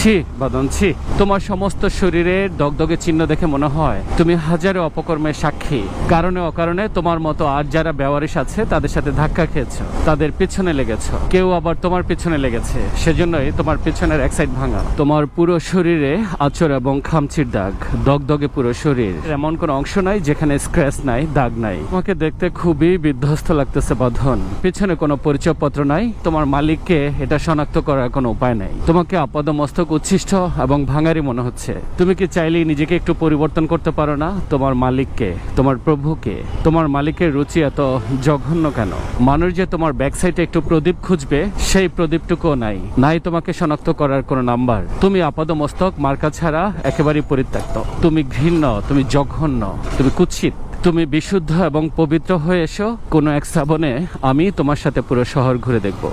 ছি বাদন, ছি। তোমার সমস্ত শরীরের দগদগে চিহ্ন দেখে মনে হয় তুমি হাজারো অপকর্মের সাক্ষী। কারণে অকারণে তোমার মতো আর যারা বেওয়ারিশ আছে তাদের সাথে ধাক্কা খেয়েছো, তাদের পিছনে লেগেছো, কেউ আবার তোমার পিছনে লেগেছে, সেজন্যই তোমার পিছনের এক সাইড ভাঙা। তোমার পুরো শরীরে আঁচড় এবং খামচির দাগ, দগদগে পুরো শরীর। এমন কোনো অংশ নাই যেখানে স্ক্র্যাচ নাই, দাগ নাই। তোমাকে দেখতে খুবই বিধ্বস্ত লাগতেছে বাঁধন। পিছনে কোনো পরিচয়পত্র নাই, তোমার মালিককে এটা শনাক্ত করার কোনো উপায় নাই। তোমাকে আপাদমস্তক উচ্ছিষ্ট এবং ভাঙারি মনে হচ্ছে। তুমি কি চাইলেই নিজেকে একটু পরিবর্তন করতে পারো না? তোমার মালিককে, তোমার প্রভুকে। তোমার মালিকের রুচি এত জঘন্য কেন? মানুষ যে তোমার ব্যাক সাইডে একটু প্রদীপ খুঁজবে, সেই প্রদীপটুকুও নাই। নাই তোমাকে শনাক্ত করার কোনো নাম্বার। তুমি আপাদমস্তক মার্কা ছাড়া একেবারেই পরিত্যক্ত। তুমি ঘৃণ্য, তুমি জঘন্য, তুমি কুৎসিত। তুমি বিশুদ্ধ এবং পবিত্র হয়ে এসো। কোনো এক শ্রাবণে আমি তোমার সাথে পুরো শহর ঘুরে দেখবো।